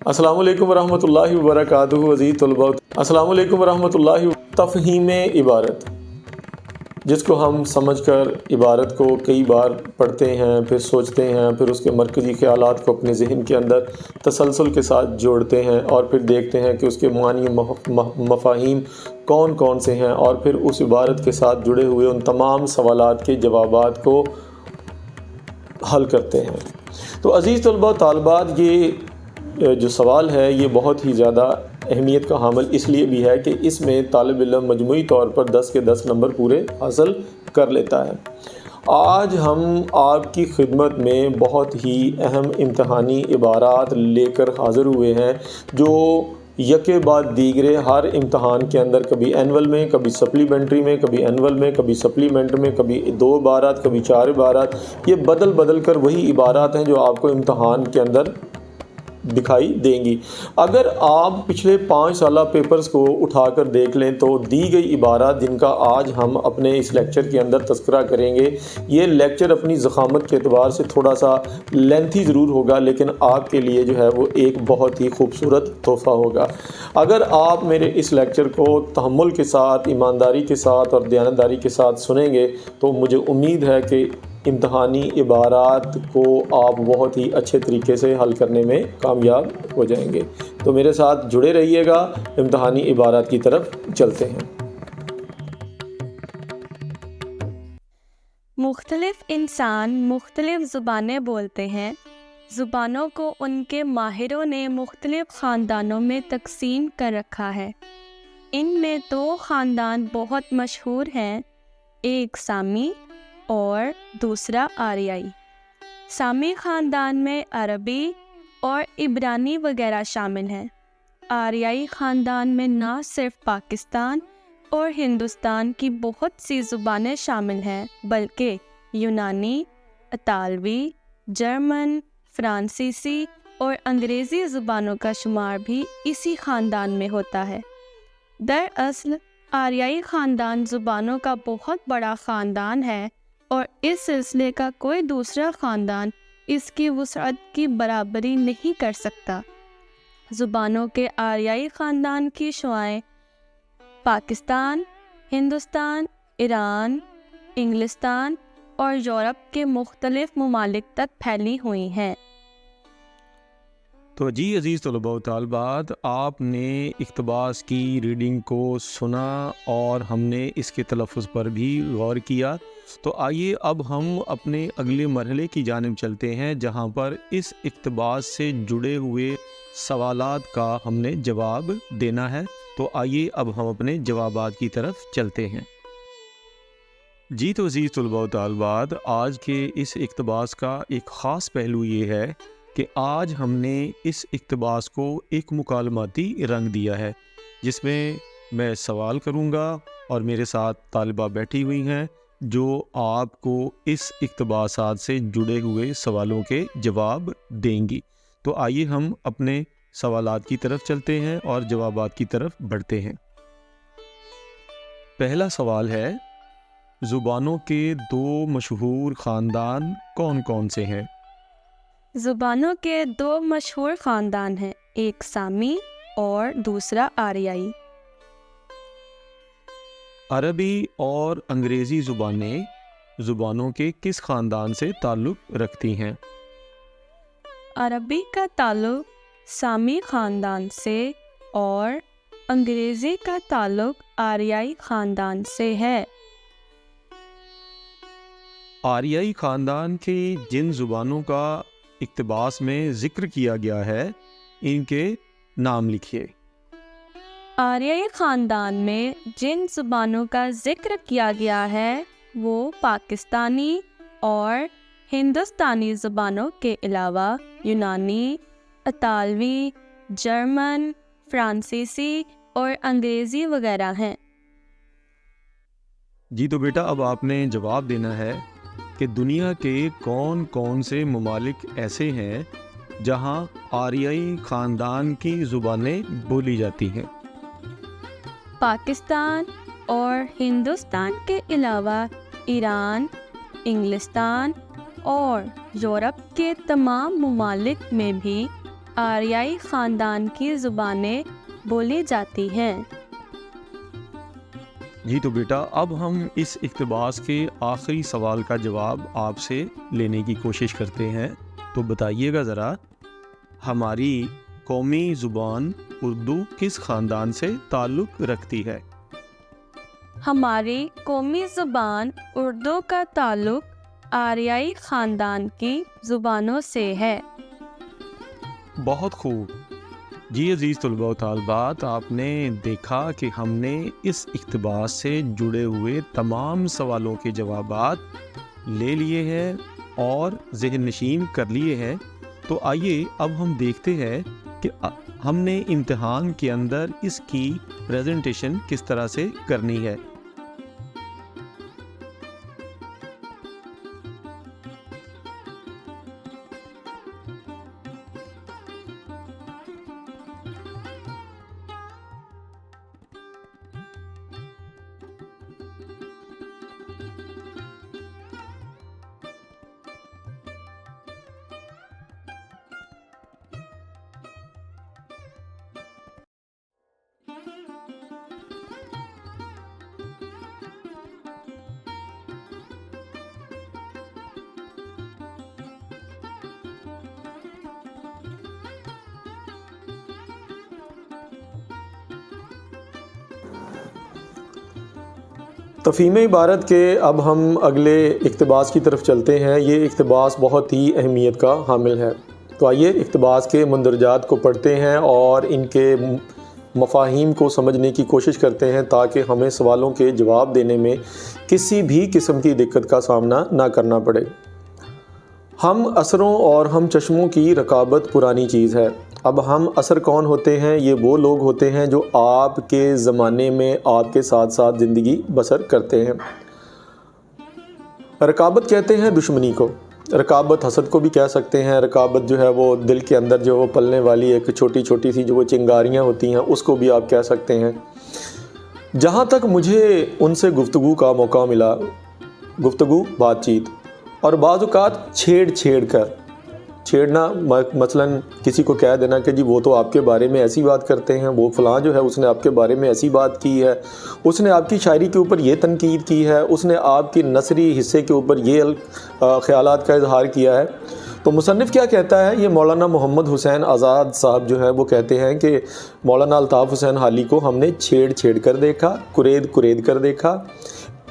السلام علیکم ورحمۃ اللہ وبرکاتہ عزیز طلباء، السلام علیکم ورحمۃ اللہ۔ تفہیم عبارت، جس کو ہم سمجھ کر عبارت کو کئی بار پڑھتے ہیں، پھر سوچتے ہیں، پھر اس کے مرکزی خیالات کو اپنے ذہن کے اندر تسلسل کے ساتھ جوڑتے ہیں، اور پھر دیکھتے ہیں کہ اس کے معانی مفاہیم کون کون سے ہیں، اور پھر اس عبارت کے ساتھ جڑے ہوئے ان تمام سوالات کے جوابات کو حل کرتے ہیں۔ تو عزیز طلباء و طالبات، یہ جو سوال ہے یہ بہت ہی زیادہ اہمیت کا حامل اس لیے بھی ہے کہ اس میں طالب علم مجموعی طور پر 10 کے 10 نمبر پورے حاصل کر لیتا ہے۔ آج ہم آپ کی خدمت میں بہت ہی اہم امتحانی عبارات لے کر حاضر ہوئے ہیں، جو یکے بعد دیگرے ہر امتحان کے اندر، کبھی اینول میں، کبھی سپلیمنٹری میں، کبھی اینول میں، کبھی سپلیمنٹ میں، کبھی 2 عبارات، کبھی 4 عبارات، یہ بدل بدل کر وہی عبارات ہیں جو آپ کو امتحان کے اندر دکھائی دیں گی۔ اگر آپ پچھلے 5 سالہ پیپرز کو اٹھا کر دیکھ لیں تو دی گئی عبارات جن کا آج ہم اپنے اس لیکچر کے اندر تذکرہ کریں گے، یہ لیکچر اپنی ضخامت کے اعتبار سے تھوڑا سا لینتھی ضرور ہوگا، لیکن آپ کے لیے جو ہے وہ ایک بہت ہی خوبصورت تحفہ ہوگا۔ اگر آپ میرے اس لیکچر کو تحمل کے ساتھ، ایمانداری کے ساتھ اور دیانتداری کے ساتھ سنیں گے تو مجھے امید ہے کہ امتحانی عبارات کو آپ بہت ہی اچھے طریقے سے حل کرنے میں کامیاب ہو جائیں گے۔ تو میرے ساتھ جڑے رہیے گا، امتحانی عبارات کی طرف چلتے ہیں۔ مختلف انسان مختلف زبانیں بولتے ہیں۔ زبانوں کو ان کے ماہروں نے مختلف خاندانوں میں تقسیم کر رکھا ہے۔ ان میں 2 خاندان بہت مشہور ہیں، ایک سامی اور دوسرا آریائی۔ سامی خاندان میں عربی اور عبرانی وغیرہ شامل ہیں۔ آریائی خاندان میں نہ صرف پاکستان اور ہندوستان کی بہت سی زبانیں شامل ہیں، بلکہ یونانی، اطالوی، جرمن، فرانسیسی اور انگریزی زبانوں کا شمار بھی اسی خاندان میں ہوتا ہے۔ دراصل آریائی خاندان زبانوں کا بہت بڑا خاندان ہے، اور اس سلسلے کا کوئی دوسرا خاندان اس کی وسعت کی برابری نہیں کر سکتا۔ زبانوں کے آریائی خاندان کی شعاعیں پاکستان، ہندوستان، ایران، انگلستان اور یورپ کے مختلف ممالک تک پھیلی ہوئی ہیں۔ تو جی عزیز طلباء و طالبات، آپ نے اقتباس کی ریڈنگ کو سنا اور ہم نے اس کے تلفظ پر بھی غور کیا۔ تو آئیے اب ہم اپنے اگلے مرحلے کی جانب چلتے ہیں، جہاں پر اس اقتباس سے جڑے ہوئے سوالات کا ہم نے جواب دینا ہے۔ تو آئیے اب ہم اپنے جوابات کی طرف چلتے ہیں۔ جی تو عزیز طلباء و طالبات، آج کے اس اقتباس کا ایک خاص پہلو یہ ہے کہ آج ہم نے اس اقتباس کو ایک مکالماتی رنگ دیا ہے، جس میں سوال کروں گا اور میرے ساتھ طالبہ بیٹھی ہوئی ہیں جو آپ کو اس اقتباسات سے جڑے ہوئے سوالوں کے جواب دیں گی۔ تو آئیے ہم اپنے سوالات کی طرف چلتے ہیں اور جوابات کی طرف بڑھتے ہیں۔ پہلا سوال ہے، زبانوں کے 2 مشہور خاندان کون کون سے ہیں؟ زبانوں کے 2 مشہور خاندان ہیں، ایک سامی اور دوسرا آریائی۔ عربی اور انگریزی زبانیں زبانوں کے کس خاندان سے تعلق رکھتی ہیں؟ عربی کا تعلق سامی خاندان سے اور انگریزی کا تعلق آریائی خاندان سے ہے۔ آریائی خاندان کی جن زبانوں کا اقتباس میں ذکر کیا گیا ہے، ان کے نام لکھیے۔ آریائی خاندان میں جن زبانوں کا ذکر کیا گیا ہے وہ پاکستانی اور ہندوستانی زبانوں کے علاوہ یونانی، اطالوی، جرمن، فرانسیسی اور انگریزی وغیرہ ہیں۔ جی تو بیٹا، اب آپ نے جواب دینا ہے کہ دنیا کے کون کون سے ممالک ایسے ہیں جہاں آریائی خاندان کی زبانیں بولی جاتی ہیں؟ پاکستان اور ہندوستان کے علاوہ ایران، انگلستان اور یورپ کے تمام ممالک میں بھی آریائی خاندان کی زبانیں بولی جاتی ہیں۔ جی تو بیٹا اب ہم اس اقتباس کے آخری سوال کا جواب آپ سے لینے کی کوشش کرتے ہیں، تو بتائیے گا ذرا، ہماری قومی زبان اردو کس خاندان سے تعلق رکھتی ہے؟ ہماری قومی زبان اردو کا تعلق آریائی خاندان کی زبانوں سے ہے۔ بہت خوب۔ جی عزیز طلباء و طالبات، آپ نے دیکھا کہ ہم نے اس اقتباس سے جڑے ہوئے تمام سوالوں کے جوابات لے لیے ہیں اور ذہن نشین کر لیے ہیں۔ تو آئیے اب ہم دیکھتے ہیں کہ ہم نے امتحان کے اندر اس کی پریزنٹیشن کس طرح سے کرنی ہے۔ تفہیم عبارت کے اب ہم اگلے اقتباس کی طرف چلتے ہیں۔ یہ اقتباس بہت ہی اہمیت کا حامل ہے، تو آئیے اقتباس کے مندرجات کو پڑھتے ہیں اور ان کے مفاہیم کو سمجھنے کی کوشش کرتے ہیں تاکہ ہمیں سوالوں کے جواب دینے میں کسی بھی قسم کی دقت کا سامنا نہ کرنا پڑے۔ ہم اثروں اور ہم چشموں کی رقابت پرانی چیز ہے۔ اب ہم اثر کون ہوتے ہیں؟ یہ وہ لوگ ہوتے ہیں جو آپ کے زمانے میں آپ کے ساتھ ساتھ زندگی بسر کرتے ہیں۔ رقابت کہتے ہیں دشمنی کو، رقابت حسد کو بھی کہہ سکتے ہیں۔ رقابت جو ہے وہ دل کے اندر جو وہ پلنے والی ایک چھوٹی چھوٹی سی جو وہ چنگاریاں ہوتی ہیں، اس کو بھی آپ کہہ سکتے ہیں۔ جہاں تک مجھے ان سے گفتگو کا موقع ملا، گفتگو بات چیت اور بعض اوقات چھیڑنا، مثلاً کسی کو کہہ دینا کہ جی وہ تو آپ کے بارے میں ایسی بات کرتے ہیں، وہ فلاں جو ہے اس نے آپ کے بارے میں ایسی بات کی ہے، اس نے آپ کی شاعری کے اوپر یہ تنقید کی ہے، اس نے آپ کی نثری حصے کے اوپر یہ خیالات کا اظہار کیا ہے۔ تو مصنف کیا کہتا ہے؟ یہ مولانا محمد حسین آزاد صاحب جو ہے وہ کہتے ہیں کہ مولانا الطاف حسین حالی کو ہم نے چھیڑ کر دیکھا، کرید کر دیکھا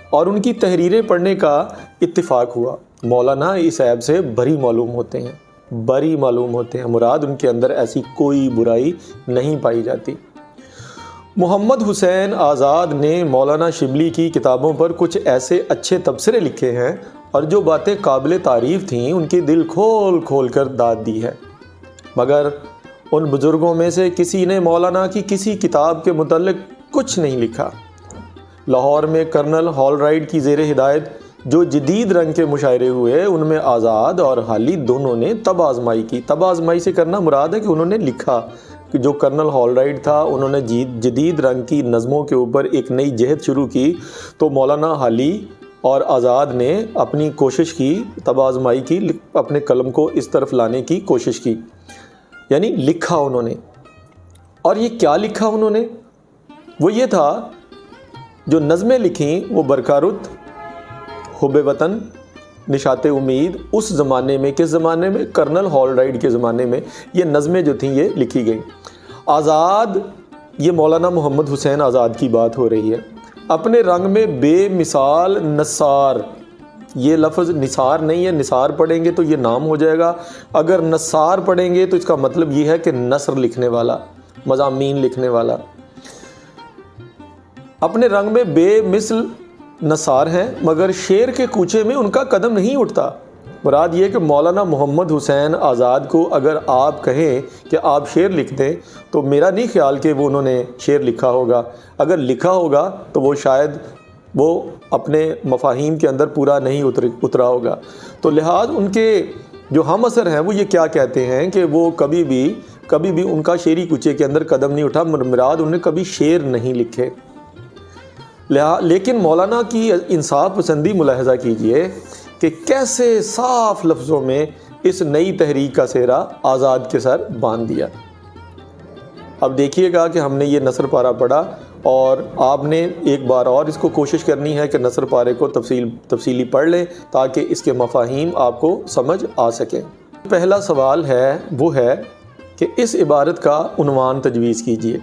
اور ان کی تحریریں پڑھنے کا اتفاق ہوا۔ مولانا اس عیب سے بری معلوم ہوتے ہیں، مراد ان کے اندر ایسی کوئی برائی نہیں پائی جاتی۔ محمد حسین آزاد نے مولانا شبلی کی کتابوں پر کچھ ایسے اچھے تبصرے لکھے ہیں اور جو باتیں قابل تعریف تھیں ان کی دل کھول کر داد دی ہے، مگر ان بزرگوں میں سے کسی نے مولانا کی کسی کتاب کے متعلق کچھ نہیں لکھا۔ لاہور میں کرنل ہال رائٹ کی زیر ہدایت جو جدید رنگ کے مشاعرے ہوئے، ان میں آزاد اور حالی دونوں نے تب آزمائی کی۔ تب آزمائی سے کرنا مراد ہے کہ انہوں نے لکھا کہ جو کرنل ہال رائٹ تھا انہوں نے جدید رنگ کی نظموں کے اوپر ایک نئی جہد شروع کی، تو مولانا حالی اور آزاد نے اپنی کوشش کی، تب آزمائی کی، اپنے قلم کو اس طرف لانے کی کوشش کی، یعنی لکھا انہوں نے۔ اور یہ کیا لکھا انہوں نے؟ وہ یہ تھا، جو نظمیں لکھیں وہ برکارت، حب وطن، نشاط امید، اس زمانے میں، کس زمانے میں؟ کرنل ہال رائٹ کے زمانے میں یہ نظمیں جو تھیں یہ لکھی گئیں۔ آزاد، یہ مولانا محمد حسین آزاد کی بات ہو رہی ہے، اپنے رنگ میں بے مثال نثار، یہ لفظ نثار نہیں ہے، نثار پڑھیں گے تو یہ نام ہو جائے گا، اگر نثار پڑھیں گے تو اس کا مطلب یہ ہے کہ نثر لکھنے والا، مضامین لکھنے والا۔ اپنے رنگ میں بے مثل نثار ہیں مگر شعر کے کوچے میں ان کا قدم نہیں اٹھتا۔ مراد یہ کہ مولانا محمد حسین آزاد کو اگر آپ کہیں کہ آپ شعر لکھ دیں تو میرا نہیں خیال کہ وہ انہوں نے شعر لکھا ہوگا، اگر لکھا ہوگا تو وہ شاید وہ اپنے مفاہیم کے اندر پورا نہیں اترا ہوگا۔ تو لہٰذا ان کے جو ہم اثر ہیں وہ یہ کیا کہتے ہیں کہ وہ کبھی بھی ان کا شعری کوچے کے اندر قدم نہیں اٹھا، مراد انہوں نے کبھی شعر نہیں لکھے۔ لیکن مولانا کی انصاف پسندی ملاحظہ کیجئے کہ کیسے صاف لفظوں میں اس نئی تحریک کا سہرا آزاد کے سر باندھ دیا۔ اب دیکھیے گا کہ ہم نے یہ نثر پارہ پڑھا اور آپ نے ایک بار اور اس کو کوشش کرنی ہے کہ نثر پارے کو تفصیلی پڑھ لیں تاکہ اس کے مفاہیم آپ کو سمجھ آ سکیں۔ پہلا سوال ہے وہ ہے کہ اس عبارت کا عنوان تجویز کیجیے۔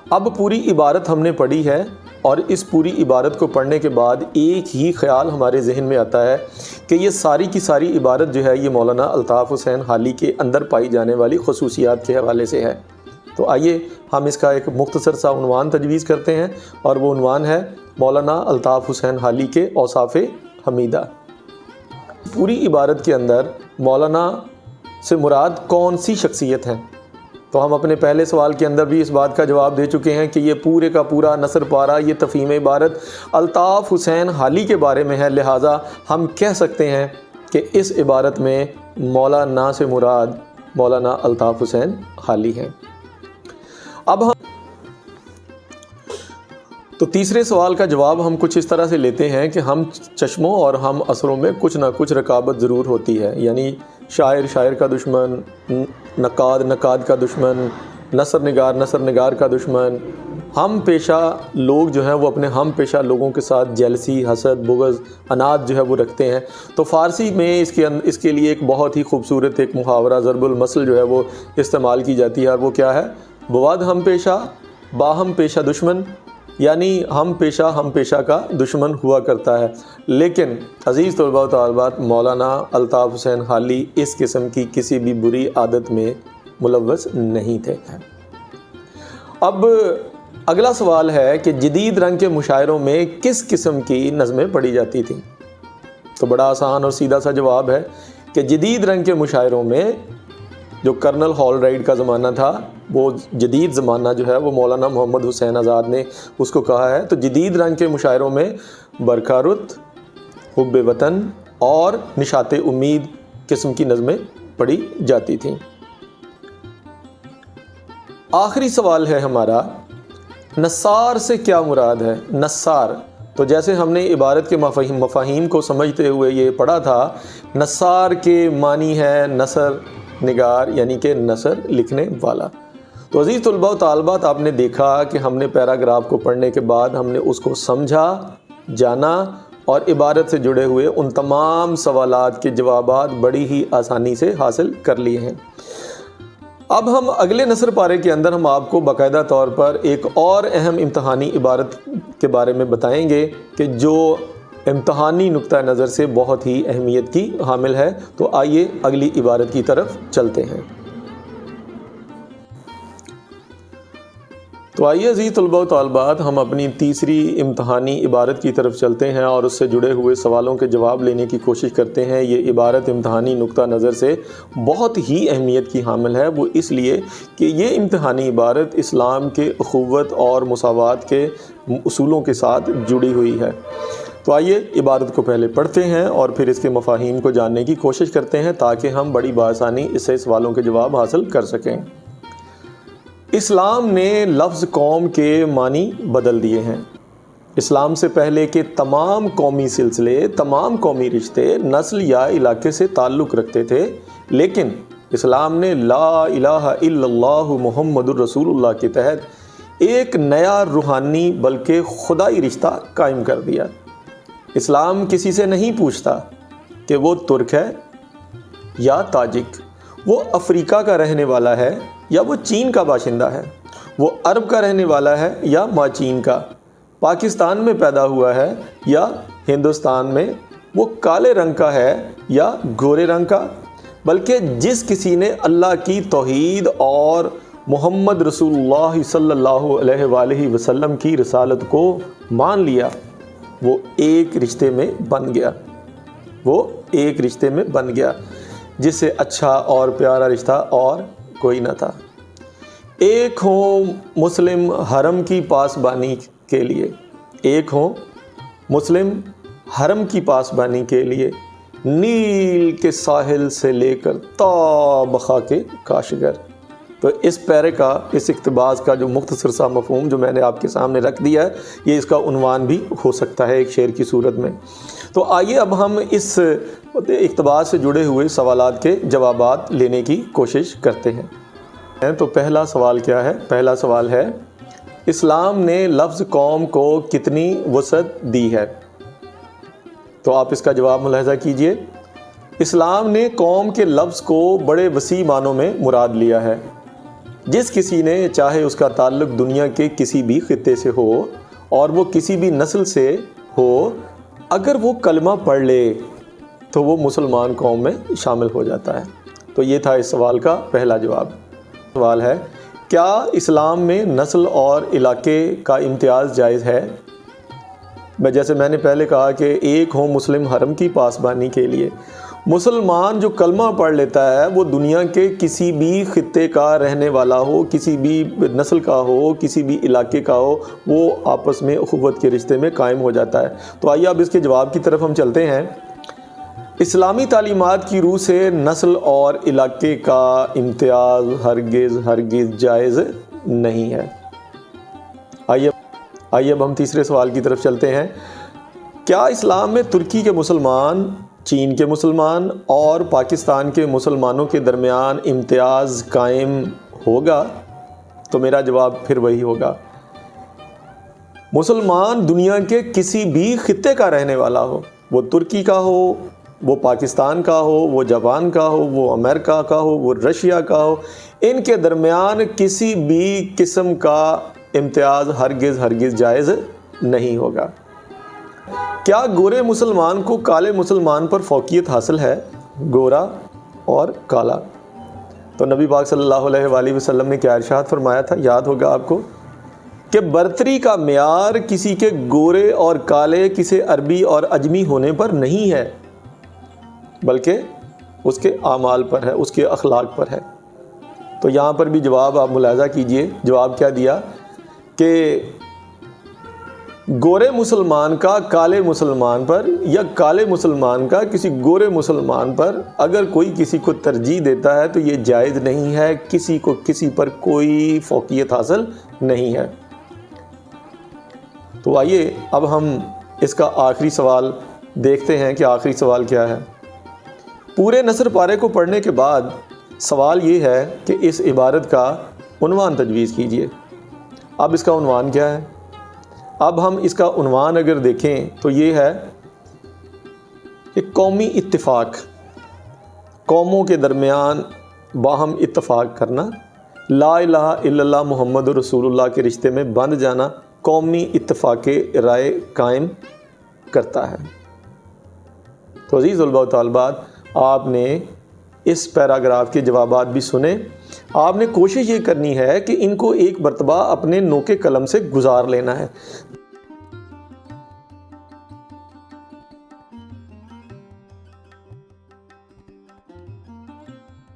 اب پوری عبارت ہم نے پڑھی ہے اور اس پوری عبارت کو پڑھنے کے بعد ایک ہی خیال ہمارے ذہن میں آتا ہے کہ یہ ساری کی ساری عبارت جو ہے یہ مولانا الطاف حسین حالی کے اندر پائی جانے والی خصوصیات کے حوالے سے ہے۔ تو آئیے ہم اس کا ایک مختصر سا عنوان تجویز کرتے ہیں اور وہ عنوان ہے مولانا الطاف حسین حالی کے اوصاف حمیدہ۔ پوری عبارت کے اندر مولانا سے مراد کون سی شخصیت ہیں؟ تو ہم اپنے پہلے سوال کے اندر بھی اس بات کا جواب دے چکے ہیں کہ یہ پورے کا پورا نثر پارہ یہ تفہیم عبارت الطاف حسین حالی کے بارے میں ہے، لہٰذا ہم کہہ سکتے ہیں کہ اس عبارت میں مولانا سے مراد مولانا الطاف حسین حالی ہیں۔ اب ہم تو تیسرے سوال کا جواب ہم کچھ اس طرح سے لیتے ہیں کہ ہم چشموں اور ہم اثروں میں کچھ نہ کچھ رقابت ضرور ہوتی ہے، یعنی شاعر کا دشمن، نقاد کا دشمن، نثر نگار کا دشمن۔ ہم پیشہ لوگ جو ہیں وہ اپنے ہم پیشہ لوگوں کے ساتھ جیلسی، حسد، بغض، اناد جو ہے وہ رکھتے ہیں۔ تو فارسی میں اس کے لیے ایک بہت ہی خوبصورت ایک محاورہ ضرب المثل جو ہے وہ استعمال کی جاتی ہے، اور وہ کیا ہے؟ بود ہم پیشہ باہم پیشہ دشمن، یعنی ہم پیشہ کا دشمن ہوا کرتا ہے۔ لیکن عزیز طلباء و طالبات، مولانا الطاف حسین حالی اس قسم کی کسی بھی بری عادت میں ملوث نہیں تھے۔ اب اگلا سوال ہے کہ جدید رنگ کے مشاعروں میں کس قسم کی نظمیں پڑھی جاتی تھیں؟ تو بڑا آسان اور سیدھا سا جواب ہے کہ جدید رنگ کے مشاعروں میں جو کرنل ہال رائڈ کا زمانہ تھا، وہ جدید زمانہ جو ہے وہ مولانا محمد حسین آزاد نے اس کو کہا ہے۔ تو جدید رنگ کے مشاعروں میں برکھا رت، حب وطن اور نشاط امید قسم کی نظمیں پڑھی جاتی تھیں۔ آخری سوال ہے ہمارا، نثار سے کیا مراد ہے؟ نثار، تو جیسے ہم نے عبارت کے مفاہیم کو سمجھتے ہوئے یہ پڑھا تھا، نثار کے معنی ہے نثر نگار، یعنی کہ نثر لکھنے والا۔ تو عزیز طلباء و طالبات، آپ نے دیکھا کہ ہم نے پیراگراف کو پڑھنے کے بعد ہم نے اس کو سمجھا، جانا اور عبارت سے جڑے ہوئے ان تمام سوالات کے جوابات بڑی ہی آسانی سے حاصل کر لیے ہیں۔ اب ہم اگلے نثر پارے کے اندر ہم آپ کو باقاعدہ طور پر ایک اور اہم امتحانی عبارت کے بارے میں بتائیں گے کہ جو امتحانی نقطہ نظر سے بہت ہی اہمیت کی حامل ہے۔ تو آئیے اگلی عبارت کی طرف چلتے ہیں۔ تو آئیے عزیز طلباء و طالبات، ہم اپنی تیسری امتحانی عبارت کی طرف چلتے ہیں اور اس سے جڑے ہوئے سوالوں کے جواب لینے کی کوشش کرتے ہیں۔ یہ عبارت امتحانی نقطہ نظر سے بہت ہی اہمیت کی حامل ہے، وہ اس لیے کہ یہ امتحانی عبارت اسلام کے اخوت اور مساوات کے اصولوں کے ساتھ جڑی ہوئی ہے۔ تو آئیے عبارت کو پہلے پڑھتے ہیں اور پھر اس کے مفاہیم کو جاننے کی کوشش کرتے ہیں تاکہ ہم بڑی بآسانی اس سے سوالوں کے جواب حاصل کر سکیں۔ اسلام نے لفظ قوم کے معنی بدل دیے ہیں۔ اسلام سے پہلے کے تمام قومی سلسلے، تمام قومی رشتے نسل یا علاقے سے تعلق رکھتے تھے، لیکن اسلام نے لا الہ الا اللہ محمد الرسول اللہ کے تحت ایک نیا روحانی بلکہ خدائی رشتہ قائم کر دیا۔ اسلام کسی سے نہیں پوچھتا کہ وہ ترک ہے یا تاجک، وہ افریقہ کا رہنے والا ہے یا وہ چین کا باشندہ ہے، وہ عرب کا رہنے والا ہے یا ماچین کا، پاکستان میں پیدا ہوا ہے یا ہندوستان میں، وہ کالے رنگ کا ہے یا گورے رنگ کا، بلکہ جس کسی نے اللہ کی توحید اور محمد رسول اللہ صلی اللہ علیہ وآلہ وسلم کی رسالت کو مان لیا، وہ ایک رشتے میں بن گیا، وہ ایک رشتے میں بن گیا جس سے اچھا اور پیارا رشتہ اور کوئی نہ تھا۔ ایک ہوں مسلم حرم کی پاسبانی کے لیے، ایک ہوں مسلم حرم کی پاسبانی کے لیے، نیل کے ساحل سے لے کر تا بخا کے کاشگر، تو اس پیرے کا، اس اقتباس کا جو مختصر سا مفہوم جو میں نے آپ کے سامنے رکھ دیا ہے، یہ اس کا عنوان بھی ہو سکتا ہے ایک شعر کی صورت میں۔ تو آئیے اب ہم اس اقتباس سے جڑے ہوئے سوالات کے جوابات لینے کی کوشش کرتے ہیں۔ تو پہلا سوال کیا ہے؟ پہلا سوال ہے، اسلام نے لفظ قوم کو کتنی وسعت دی ہے؟ تو آپ اس کا جواب ملاحظہ کیجئے۔ اسلام نے قوم کے لفظ کو بڑے وسیع معنوں میں مراد لیا ہے۔ جس کسی نے، چاہے اس کا تعلق دنیا کے کسی بھی خطے سے ہو اور وہ کسی بھی نسل سے ہو، اگر وہ کلمہ پڑھ لے تو وہ مسلمان قوم میں شامل ہو جاتا ہے۔ تو یہ تھا اس سوال کا پہلا جواب۔ سوال ہے، کیا اسلام میں نسل اور علاقے کا امتیاز جائز ہے؟ جیسے میں نے پہلے کہا کہ ایک ہو مسلم حرم کی پاسبانی کے لیے، مسلمان جو کلمہ پڑھ لیتا ہے وہ دنیا کے کسی بھی خطے کا رہنے والا ہو، کسی بھی نسل کا ہو، کسی بھی علاقے کا ہو، وہ آپس میں اخوت کے رشتے میں قائم ہو جاتا ہے۔ تو آئیے اب اس کے جواب کی طرف ہم چلتے ہیں۔ اسلامی تعلیمات کی روح سے نسل اور علاقے کا امتیاز ہرگز جائز نہیں ہے۔ آئیے اب ہم تیسرے سوال کی طرف چلتے ہیں۔ کیا اسلام میں ترکی کے مسلمان، چین کے مسلمان اور پاکستان کے مسلمانوں کے درمیان امتیاز قائم ہوگا؟ تو میرا جواب پھر وہی ہوگا، مسلمان دنیا کے کسی بھی خطے کا رہنے والا ہو، وہ ترکی کا ہو، وہ پاکستان کا ہو، وہ جاپان کا ہو، وہ امریکہ کا ہو، وہ رشیا کا ہو، ان کے درمیان کسی بھی قسم کا امتیاز ہرگز جائز نہیں ہوگا۔ کیا گورے مسلمان کو کالے مسلمان پر فوقیت حاصل ہے؟ گورا اور کالا۔ تو نبی پاک صلی اللہ علیہ وآلہ وسلم نے کیا ارشاد فرمایا تھا؟ یاد ہوگا آپ کو کہ برتری کا معیار کسی کے گورے اور کالے، کسی عربی اور اجمی ہونے پر نہیں ہے، بلکہ اس کے اعمال پر ہے، اس کے اخلاق پر ہے۔ تو یہاں پر بھی جواب آپ ملاحظہ کیجئے، جواب کیا دیا کہ گورے مسلمان کا کالے مسلمان پر یا کالے مسلمان کا کسی گورے مسلمان پر اگر کوئی کسی کو ترجیح دیتا ہے تو یہ جائز نہیں ہے، کسی کو کسی پر کوئی فوقیت حاصل نہیں ہے۔ تو آئیے اب ہم اس کا آخری سوال دیکھتے ہیں کہ آخری سوال کیا ہے۔ پورے نثر پارے کو پڑھنے کے بعد سوال یہ ہے کہ اس عبارت کا عنوان تجویز کیجئے۔ اب اس کا عنوان کیا ہے؟ اب ہم اس کا عنوان اگر دیکھیں تو یہ ہے کہ قومی اتفاق، قوموں کے درمیان باہم اتفاق کرنا، لا الہ الا اللہ محمد رسول اللہ کے رشتے میں بندھ جانا قومی اتفاق رائے قائم کرتا ہے۔ تو عزیز طلباء و طالبات، آپ نے اس پیراگراف کے جوابات بھی سنے۔ آپ نے کوشش یہ کرنی ہے کہ ان کو ایک مرتبہ اپنے نوکے قلم سے گزار لینا ہے۔